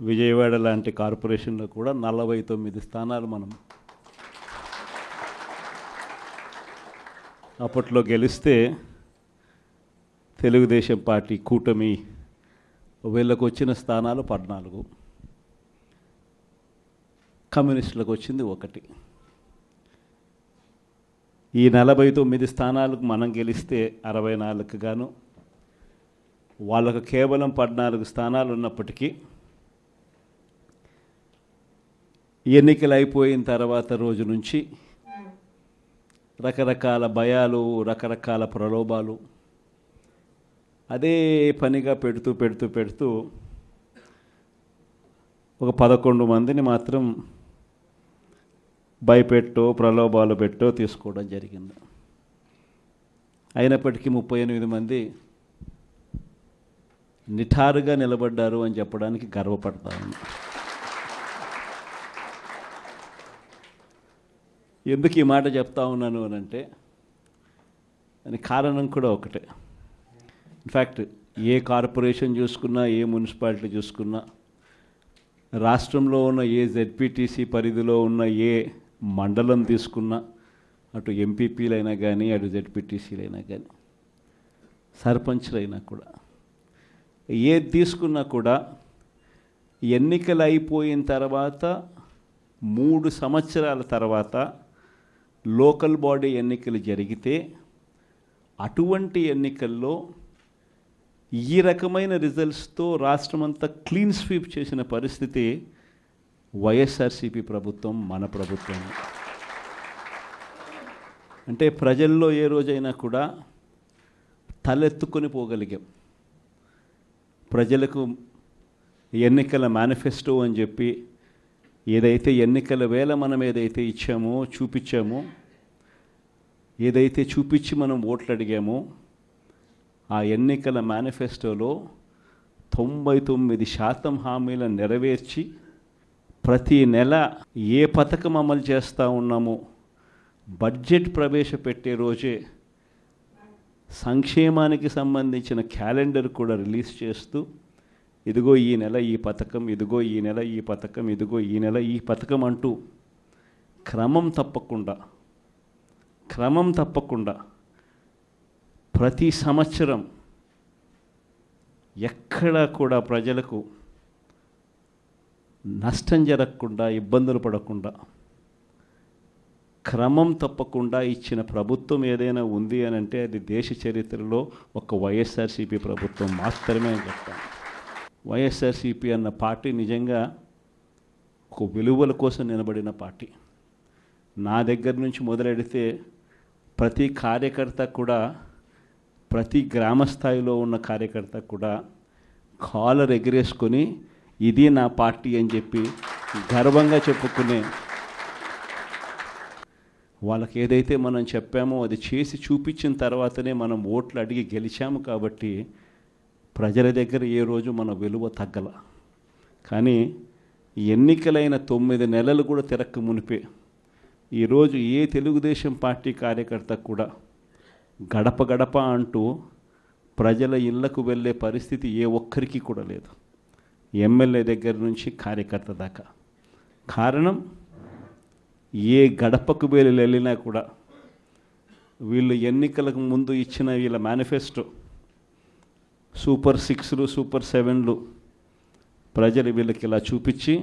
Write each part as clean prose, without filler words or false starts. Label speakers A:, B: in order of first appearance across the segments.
A: విజయవాడ లాంటి కార్పొరేషన్లో కూడా 49 స్థానాలు మనం అప్పట్లో గెలిస్తే తెలుగుదేశం పార్టీ కూటమి వీళ్ళకు వచ్చిన స్థానాలు 14, కమ్యూనిస్టులకు వచ్చింది 1. ఈ 49 స్థానాలకు మనం గెలిస్తే 64కు గాను వాళ్ళకు కేవలం 14 స్థానాలు ఉన్నప్పటికీ ఎన్నికలు అయిపోయిన తర్వాత రోజు నుంచి రకరకాల భయాలు, రకరకాల ప్రలోభాలు అదే పనిగా పెడుతూ ఒక 11 మందిని మాత్రం భయపెట్టో ప్రలోభాలు పెట్టో తీసుకోవడం జరిగింది. అయినప్పటికీ 38 మంది నిఠారుగా నిలబడ్డారు అని చెప్పడానికి గర్వపడతాను. ఎందుకు ఈ మాట చెప్తా ఉన్నాను అని అంటే దానికి కారణం కూడా ఒకటే. ఇన్ఫ్యాక్ట్ ఏ కార్పొరేషన్ చూసుకున్నా, ఏ మున్సిపాలిటీ చూసుకున్నా, రాష్ట్రంలో ఉన్న ఏ జెడ్పీటీసీ పరిధిలో ఉన్న ఏ మండలం తీసుకున్నా, అటు ఎంపీపీలైనా కానీ, అటు జెడ్పీటీసీలైనా కానీ, సర్పంచ్లైనా కూడా, ఏది తీసుకున్నా కూడా ఎన్నికలు అయిపోయిన తర్వాత 3 సంవత్సరాల తర్వాత లోకల్ బాడీ ఎన్నికలు జరిగితే అటువంటి ఎన్నికల్లో ఈ రకమైన రిజల్ట్స్తో రాష్ట్రమంతా క్లీన్ స్వీప్ చేసిన పరిస్థితి వైఎస్ఆర్సీపీ ప్రభుత్వం, మన ప్రభుత్వం. అంటే ప్రజల్లో ఏ రోజైనా కూడా తలెత్తుకొని పోగలిగాం. ప్రజలకు ఎన్నికల మేనిఫెస్టో అని చెప్పి ఏదైతే ఎన్నికల వేళ మనం ఏదైతే ఇచ్చామో, చూపించామో, ఏదైతే చూపించి మనం ఓట్లు అడిగామో, ఆ ఎన్నికల మేనిఫెస్టోలో 99% హామీలను నెరవేర్చి ప్రతి నెల ఏ పథకం అమలు చేస్తూ ఉన్నామో బడ్జెట్ ప్రవేశపెట్టే రోజే సంక్షేమానికి సంబంధించిన క్యాలెండర్ కూడా రిలీజ్ చేస్తూ, ఇదిగో ఈ నెల ఈ పథకం, ఇదిగో ఈ నెల ఈ పథకం, ఇదిగో ఈ నెల ఈ పథకం అంటూ క్రమం తప్పకుండా ప్రతి సంవత్సరం ఎక్కడా కూడా ప్రజలకు నష్టం జరగకుండా, ఇబ్బందులు పడకుండా, క్రమం తప్పకుండా ఇచ్చిన ప్రభుత్వం ఏదైనా ఉంది అని అంటే అది దేశ చరిత్రలో ఒక వైఎస్ఆర్సీపీ ప్రభుత్వం మాత్రమే అని చెప్తాను. వైఎస్ఆర్సీపీ అన్న పార్టీ నిజంగా ఒక విలువల కోసం నిలబడిన పార్టీ. నా దగ్గర నుంచి మొదలెడితే ప్రతి కార్యకర్త కూడా, ప్రతి గ్రామ స్థాయిలో ఉన్న కార్యకర్త కూడా కాలర్ ఎగిరేసుకొని ఇది నా పార్టీ అని చెప్పి గర్వంగా చెప్పుకునే, వాళ్ళకి ఏదైతే మనం చెప్పామో అది చేసి చూపించిన తర్వాతనే మనం ఓట్లు అడిగి గెలిచాము. కాబట్టి ప్రజల దగ్గర ఏ రోజు మన విలువ తగ్గల. కానీ ఎన్నికలైన 9 నెలలు కూడా తిరక్క మునిపే ఈరోజు ఏ తెలుగుదేశం పార్టీ కార్యకర్త కూడా గడప గడప అంటూ ప్రజల ఇళ్లకు వెళ్ళే పరిస్థితి ఏ ఒక్కరికి కూడా లేదు, ఎమ్మెల్యే దగ్గర నుంచి కార్యకర్త దాకా. కారణం, ఏ గడపకు వెళ్ళినా కూడా వీళ్ళు ఎన్నికలకు ముందు ఇచ్చిన వీళ్ళ మేనిఫెస్టో సూపర్ 6లు, సూపర్ 7లు ప్రజలు వీళ్ళకి ఇలా చూపించి,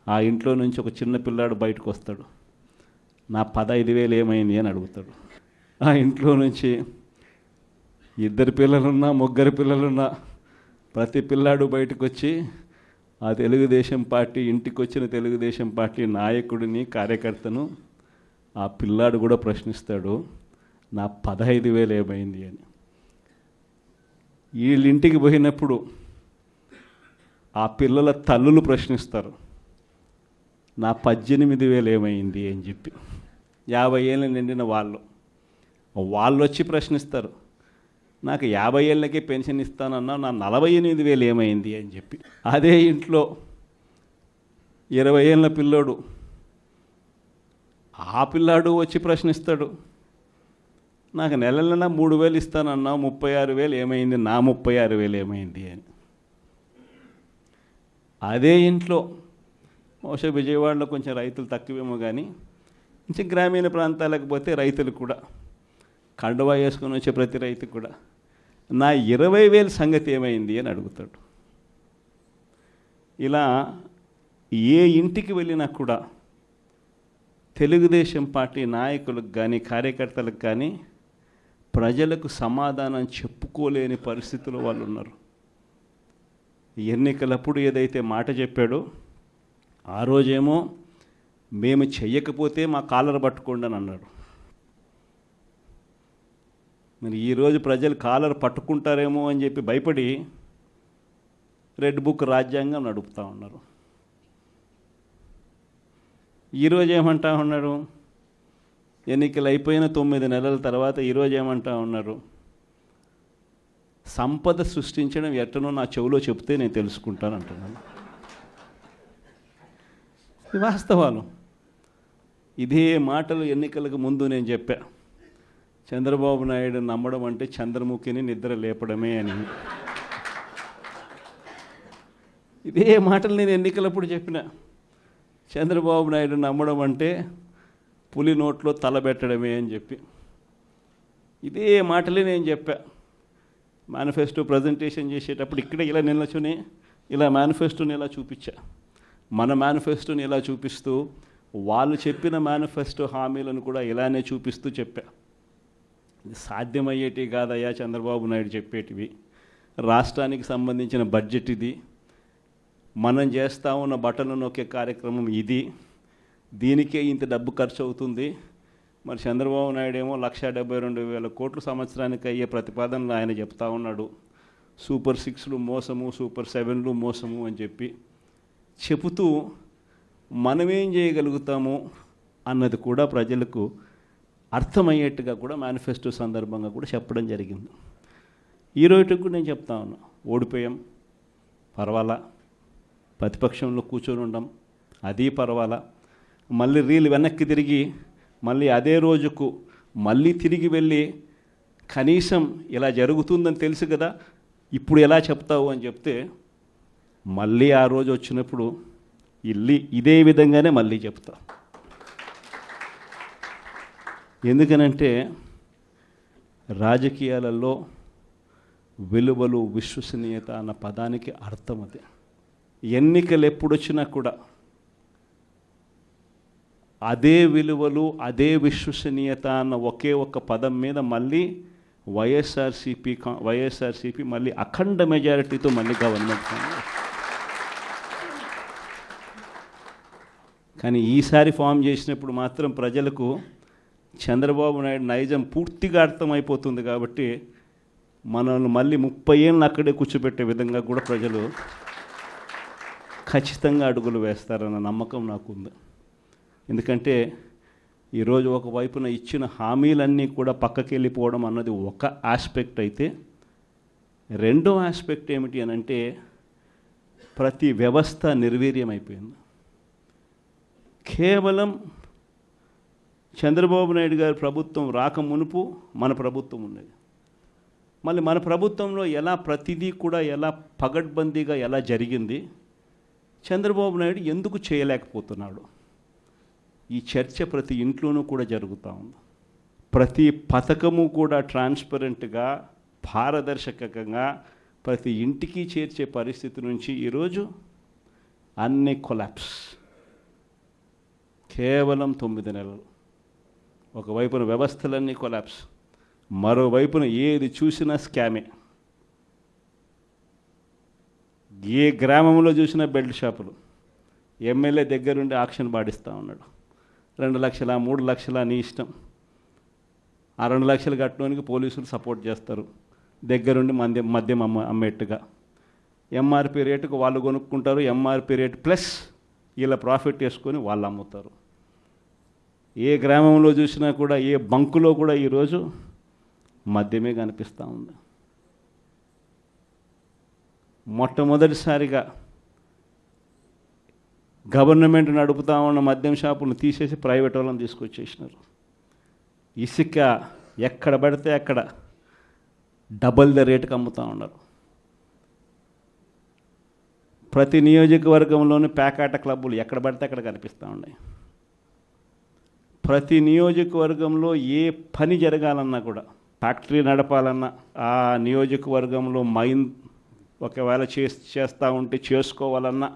A: ఆ ఇంట్లో నుంచి ఒక చిన్న పిల్లాడు బయటకు వస్తాడు, నా 15,000 ఏమైంది అని అడుగుతాడు. ఆ ఇంట్లో నుంచి 2 పిల్లలున్నా, 3 పిల్లలున్నా ప్రతి పిల్లాడు బయటకు వచ్చి ఆ తెలుగుదేశం పార్టీ ఇంటికి వచ్చిన తెలుగుదేశం పార్టీ నాయకుడిని, కార్యకర్తను ఆ పిల్లాడు కూడా ప్రశ్నిస్తాడు, నా 15,000 ఏమైంది అని. వీళ్ళింటికి పోయినప్పుడు ఆ పిల్లల తల్లులు ప్రశ్నిస్తారు, నా 18,000 ఏమైంది అని చెప్పి. 50 ఏళ్ళు నిండిన వాళ్ళు వచ్చి ప్రశ్నిస్తారు, నాకు 50 ఏళ్ళకే పెన్షన్ ఇస్తానన్నా, నా 48,000 ఏమైంది అని చెప్పి. అదే ఇంట్లో 20 ఏళ్ళ పిల్లోడు, ఆ పిల్లాడు వచ్చి ప్రశ్నిస్తాడు, నాకు నెల 3,000 ఇస్తానన్నా, 36,000 ఏమైంది, నా 36,000 ఏమైంది అని. అదే ఇంట్లో బహుశా విజయవాడలో కొంచెం రైతులు తక్కువేమో కానీ కొంచెం గ్రామీణ ప్రాంతాలకు పోతే రైతులు కూడా కండువా వేసుకొని వచ్చే ప్రతి రైతు కూడా నా 20,000 సంగతి ఏమైంది అని అడుగుతాడు. ఇలా ఏ ఇంటికి వెళ్ళినా కూడా తెలుగుదేశం పార్టీ నాయకులకు కానీ కార్యకర్తలకు కానీ ప్రజలకు సమాధానం చెప్పుకోలేని పరిస్థితుల్లో వాళ్ళు ఉన్నారు. ఎన్నికలప్పుడు ఏదైతే మాట చెప్పాడో ఆ రోజేమో మేము చెయ్యకపోతే మా కాలర్ పట్టుకోండి అని అన్నాడు. మరి ఈరోజు ప్రజలు కాలర్ పట్టుకుంటారేమో అని చెప్పి భయపడి రెడ్ బుక్ రాజ్యాంగం నడుపుతూ ఉన్నారు. ఈరోజు ఏమంటా ఉన్నారు, ఎన్నికలు అయిపోయిన 9 నెలల తర్వాత ఈరోజు ఏమంటా ఉన్నారు, సంపద సృష్టించడం ఎట్టనో నా చెవిలో చెప్తే నేను తెలుసుకుంటాను అంటున్నాను. ఇది వాస్తవాలు. ఇదే మాటలు ఎన్నికలకు ముందు నేను చెప్పా, చంద్రబాబు నాయుడు నమ్మడం అంటే చంద్రముఖిని నిద్ర లేపడమే అని. ఇదే మాటలు నేను ఎన్నికలప్పుడు చెప్పిన, చంద్రబాబు నాయుడు నమ్మడం అంటే పులి నోట్లో తలబెట్టడమే అని చెప్పి. ఇదే మాటలే నేను చెప్పా మేనిఫెస్టో ప్రజెంటేషన్ చేసేటప్పుడు. ఇక్కడే ఇలా నిల్చుని ఇలా మేనిఫెస్టోని ఇలా చూపించా. మన మేనిఫెస్టోని ఇలా చూపిస్తూ వాళ్ళు చెప్పిన మేనిఫెస్టో హామీలను కూడా ఇలానే చూపిస్తూ చెప్పా. ఇది సాధ్యమయ్యేటి కాదయ్యా చంద్రబాబు నాయుడు చెప్పేటివి. రాష్ట్రానికి సంబంధించిన బడ్జెట్ ఇది, మనం చేస్తూ ఉన్న బటన్లు నొక్కే కార్యక్రమం ఇది, దీనికే ఇంత డబ్బు ఖర్చు అవుతుంది. మరి చంద్రబాబు నాయుడు ఏమో 1,72,000 కోట్లు సంవత్సరానికి అయ్యే ప్రతిపాదనలు ఆయన చెప్తా ఉన్నాడు. సూపర్ 6లు మోసము, సూపర్ 7లు మోసము అని చెప్పి చెబుతూ మనమేం చేయగలుగుతాము అన్నది కూడా ప్రజలకు అర్థమయ్యేట్టుగా కూడా మేనిఫెస్టో సందర్భంగా కూడా చెప్పడం జరిగింది. ఈ రోజుకి కూడా నేను చెప్తా ఉన్నా, ఓడిపోయాం పర్వాలా, ప్రతిపక్షంలో కూర్చొని ఉండం అది పర్వాలా, మళ్ళీ రీలు వెనక్కి తిరిగి మళ్ళీ అదే రోజుకు మళ్ళీ తిరిగి వెళ్ళి కనీసం ఇలా జరుగుతుందని తెలుసు కదా ఇప్పుడు ఎలా చెప్తావు అని చెప్తే మళ్ళీ ఆ రోజు వచ్చినప్పుడు ఇదే విధంగానే మళ్ళీ చెప్తా. ఎందుకనంటే రాజకీయాలలో విలువలు, విశ్వసనీయత అన్న పదానికి అర్థం అది. ఎన్నికలు ఎప్పుడొచ్చినా కూడా అదే విలువలు, అదే విశ్వసనీయత అన్న ఒకే ఒక్క పదం మీద మళ్ళీ వైఎస్ఆర్సీపీ మళ్ళీ అఖండ మెజారిటీతో మళ్ళీ గవర్నమెంట్. కానీ ఈసారి ఫామ్ చేసినప్పుడు మాత్రం ప్రజలకు చంద్రబాబు నాయుడు నైజం పూర్తిగా అర్థమైపోతుంది. కాబట్టి మనల్ని మళ్ళీ 30 ఏళ్ళు అక్కడే కూర్చోబెట్టే విధంగా కూడా ప్రజలు ఖచ్చితంగా అడుగులు వేస్తారన్న నమ్మకం నాకుంది. ఎందుకంటే ఈరోజు ఒకవైపున ఇచ్చిన హామీలన్నీ కూడా పక్కకి వెళ్ళిపోవడం అన్నది ఒక ఆస్పెక్ట్ అయితే, రెండో ఆస్పెక్ట్ ఏమిటి అని అంటే ప్రతి వ్యవస్థ నిర్వీర్యమైపోయింది. కేవలం చంద్రబాబు నాయుడు గారి ప్రభుత్వం రాక మునుపు మన ప్రభుత్వం ఉండేది. మళ్ళీ మన ప్రభుత్వంలో ఎలా ప్రతిదీ కూడా ఎలా పగడ్బందీగా ఎలా జరిగింది, చంద్రబాబు నాయుడు ఎందుకు చేయలేకపోతున్నాడు, ఈ చర్చ ప్రతి ఇంట్లోనూ కూడా జరుగుతూ ఉంది. ప్రతి పథకము కూడా ట్రాన్స్పరెంట్గా, పారదర్శకంగా ప్రతి ఇంటికి చేర్చే పరిస్థితి నుంచి ఈరోజు అన్ని కొలాప్స్. కేవలం 9 నెలలు. ఒకవైపున వ్యవస్థలన్నీ కొలాప్స్, మరోవైపున ఏది చూసినా స్కామే. ఏ గ్రామంలో చూసినా బెల్ట్ షాపులు. ఎమ్మెల్యే దగ్గరుండి ఆక్షన్ పాడిస్తూ ఉన్నాడు. 2 లక్షల 3 లక్షల నీ ఇష్టం. ఆ 2 లక్షలు కట్టడానికి పోలీసులు సపోర్ట్ చేస్తారు, దగ్గరుండి మద్యం అమ్మేట్టుగా. ఎంఆర్పి రేటుకు వాళ్ళు కొనుక్కుంటారు, ఎంఆర్పి రేటు ప్లస్ వీళ్ళ ప్రాఫిట్ వేసుకొని వాళ్ళు అమ్ముతారు. ఏ గ్రామంలో చూసినా కూడా, ఏ బంకులో కూడా ఈరోజు మద్యమే కనిపిస్తూ ఉంది. మొట్టమొదటిసారిగా గవర్నమెంట్ నడుపుతా ఉన్న మద్యం షాపులను తీసేసి ప్రైవేట్ వాళ్ళని తీసుకొచ్చేసినారు. ఇసుక ఎక్కడ పడితే అక్కడ డబల్ ద రేటుకి అమ్ముతూ ఉన్నారు. ప్రతి నియోజకవర్గంలోని పేకాట క్లబ్బులు ఎక్కడ పడితే అక్కడ కనిపిస్తూ ఉన్నాయి. ప్రతి నియోజకవర్గంలో ఏ పని జరగాలన్నా కూడా, ఫ్యాక్టరీ నడపాలన్నా, ఆ నియోజకవర్గంలో మైన్ ఒకవేళ చేస్తూ ఉంటే చేసుకోవాలన్నా,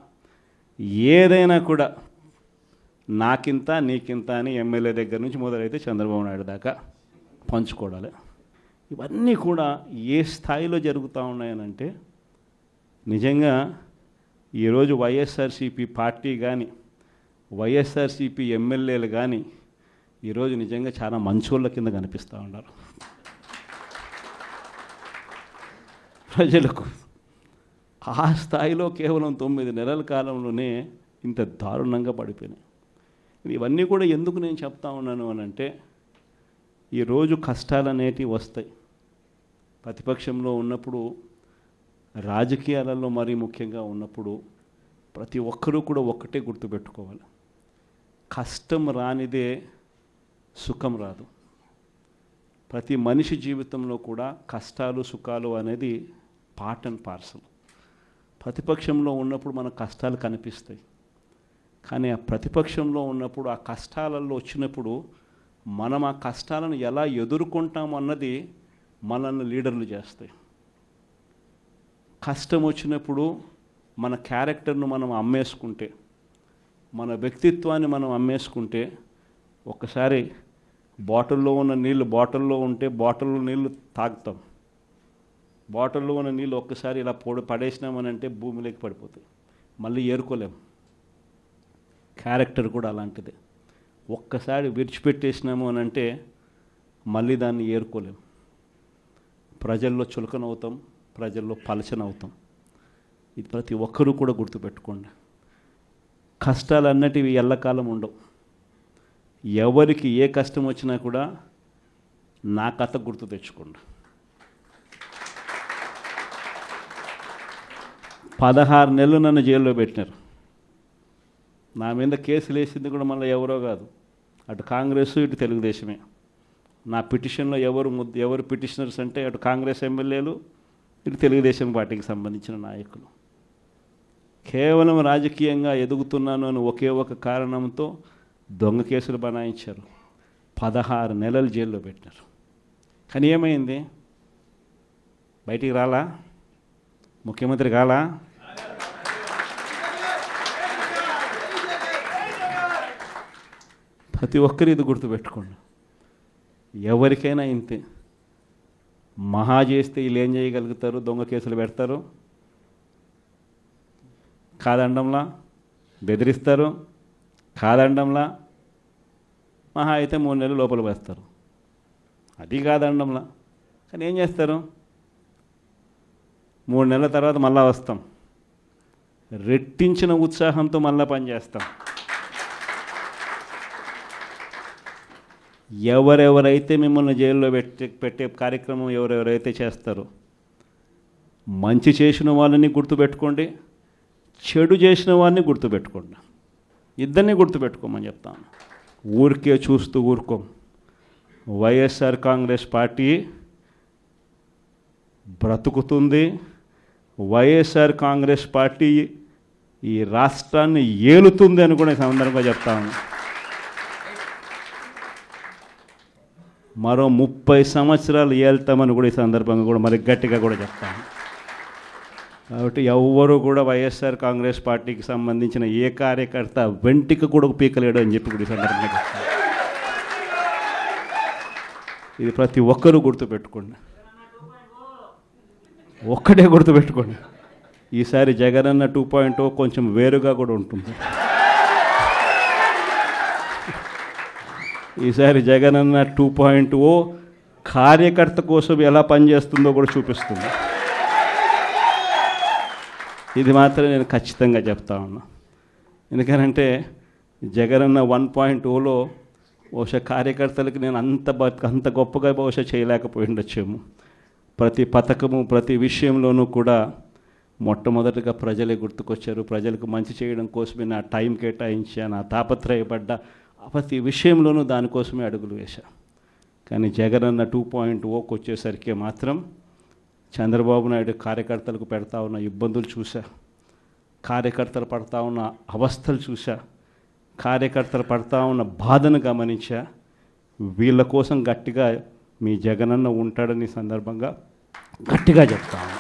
A: ఏదైనా కూడా నాకింత నీకింత అని ఎమ్మెల్యే దగ్గర నుంచి మొదలైతే చంద్రబాబు నాయుడు దాకా పంచుకోవడాలి. ఇవన్నీ కూడా ఏ స్థాయిలో జరుగుతూ ఉన్నాయనంటే, నిజంగా ఈరోజు వైఎస్ఆర్సీపీ పార్టీ కానీ, వైఎస్ఆర్సీపీ ఎమ్మెల్యేలు కానీ ఈరోజు నిజంగా చాలా మంచోళ్ళ కింద కనిపిస్తూ ఉన్నారు ప్రజలకు. ఆ స్థాయిలో కేవలం 9 నెలల కాలంలోనే ఇంత దారుణంగా పడిపోయినాయి. ఇవన్నీ కూడా ఎందుకు నేను చెప్తా ఉన్నాను అని అంటే, ఈరోజు కష్టాలు అనేటివి వస్తాయి. ప్రతిపక్షంలో ఉన్నప్పుడు, రాజకీయాలలో మరీ ముఖ్యంగా ఉన్నప్పుడు ప్రతి ఒక్కరూ కూడా ఒక్కటే గుర్తుపెట్టుకోవాలి, కష్టం రానిదే సుఖం రాదు. ప్రతి మనిషి జీవితంలో కూడా కష్టాలు సుఖాలు అనేది పార్ట్ అండ్ పార్సల్. ప్రతిపక్షంలో ఉన్నప్పుడు మన కష్టాలు కనిపిస్తాయి, కానీ ఆ ప్రతిపక్షంలో ఉన్నప్పుడు ఆ కష్టాలలో వచ్చినప్పుడు మనం ఆ కష్టాలను ఎలా ఎదుర్కొంటాం అన్నది మనల్ని లీడర్లు చేస్తాయి. కష్టం వచ్చినప్పుడు మన క్యారెక్టర్ను మనం అమ్మేసుకుంటే, మన వ్యక్తిత్వాన్ని మనం అమ్మేసుకుంటే, ఒక్కసారి బాటిల్లో ఉన్న నీళ్ళు బాటిల్లో ఉంటే బాటిల్లో నీళ్ళు తాగుతాం. బాటిల్లో ఉన్న నీళ్ళు ఒక్కసారి ఇలా పడేసినామనంటే భూమిలోకి పడిపోతాయి, మళ్ళీ ఏరుకోలేం. క్యారెక్టర్ కూడా అలాంటిదే. ఒక్కసారి విడిచిపెట్టేసినాము అని అంటే మళ్ళీ దాన్ని ఏరుకోలేం. ప్రజల్లో చులకనవుతాం, ప్రజల్లో పలచనవుతాం. ఇది ప్రతి ఒక్కరూ కూడా గుర్తుపెట్టుకోండి. కష్టాలు అన్నటివి ఎల్లకాలం ఉండవు. ఎవరికి ఏ కష్టం వచ్చినా కూడా నా కథ గుర్తు తెచ్చుకోండి. 16 నెలలు నన్ను జైల్లో పెట్టినారు. నా మీద కేసులు వేసింది కూడా మళ్ళీ ఎవరో కాదు, అటు కాంగ్రెస్ ఇటు తెలుగుదేశమే. నా పిటిషన్లో ఎవరు పిటిషనర్స్ అంటే అటు కాంగ్రెస్ ఎమ్మెల్యేలు, ఇటు తెలుగుదేశం పార్టీకి సంబంధించిన నాయకులు. కేవలం రాజకీయంగా ఎదుగుతున్నాను అని ఒకే ఒక కారణంతో దొంగ కేసులు బనాయించారు. 16 నెలలు జైల్లో పెట్టినారు. కానీ ఏమైంది? బయటికి రాలా? ముఖ్యమంత్రి కాలా? ప్రతి ఒక్కరు ఇది గుర్తుపెట్టుకోండి. ఎవరికైనా ఇంతే. మహా చేస్తే వీళ్ళు ఏం చేయగలుగుతారు? దొంగ కేసులు పెడతారు, కాదండంలా బెదిరిస్తారు, కాదండంలా మహా అయితే 3 నెలలు లోపల వేస్తారు, అది కాదండంలా. కానీ ఏం చేస్తారు? 3 నెలల తర్వాత మళ్ళా వస్తాం, రెట్టించిన ఉత్సాహంతో మళ్ళా పనిచేస్తాం. ఎవరెవరైతే మిమ్మల్ని జైల్లో పెట్టే కార్యక్రమం ఎవరెవరైతే చేస్తారో, మంచి చేసిన వాళ్ళని గుర్తుపెట్టుకోండి, చెడు చేసిన వాడిని గుర్తుపెట్టుకోండి. ఇద్దరిని గుర్తుపెట్టుకోమని చెప్తాను. ఊరికే చూస్తూ ఊరుకోం. వైఎస్ఆర్ కాంగ్రెస్ పార్టీ బ్రతుకుతుంది. వైఎస్ఆర్ కాంగ్రెస్ పార్టీ ఈ రాష్ట్రాన్ని ఏలుతుంది అని కూడా ఈ సందర్భంగా చెప్తాను. మరో 30 సంవత్సరాలు ఏళ్తామని కూడా ఈ సందర్భంగా కూడా మరి గట్టిగా కూడా చెప్తాను. కాబట్టి ఎవ్వరూ కూడా వైఎస్ఆర్ కాంగ్రెస్ పార్టీకి సంబంధించిన ఏ కార్యకర్త వెంటికి కూడా పీకలేడు అని చెప్పి కూడా ఈ సందర్భంగా చెప్తాను. ఇది ప్రతి ఒక్కరూ గుర్తుపెట్టుకోండి. ఒక్కటే గుర్తుపెట్టుకోండి, ఈసారి జగనన్న 2.0 కొంచెం వేరుగా కూడా ఉంటుంది. ఈసారి జగనన్న 2.0 కార్యకర్త కోసం ఎలా పనిచేస్తుందో కూడా చూపిస్తుంది. ఇది మాత్రం నేను ఖచ్చితంగా చెప్తా ఉన్నా. ఎందుకనంటే జగనన్న 1.0లో బహుశా కార్యకర్తలకు నేను అంత గొప్పగా బహుశా చేయలేకపోయి ఉండొచ్చేమో. ప్రతి పథకము ప్రతి విషయంలోనూ కూడా మొట్టమొదటిగా ప్రజలే గుర్తుకొచ్చారు. ప్రజలకు మంచి చేయడం కోసమే నా టైం కేటాయించా, నా తాపత్రయపడ్డ ప్రతి విషయంలోనూ దానికోసమే అడుగులు వేశా. కానీ జగనన్న 2.0కి వచ్చేసరికి మాత్రం చంద్రబాబు నాయుడు కార్యకర్తలకు పెడతా ఉన్న ఇబ్బందులు చూసా. కార్యకర్తలు పడతా ఉన్న అవస్థలు చూసా, కార్యకర్తలు పడతా ఉన్న బాధను గమనించా. వీళ్ళ కోసం గట్టిగా మీ జగనన్న ఉంటాడని సందర్భంగా గట్టిగా చెప్తాను.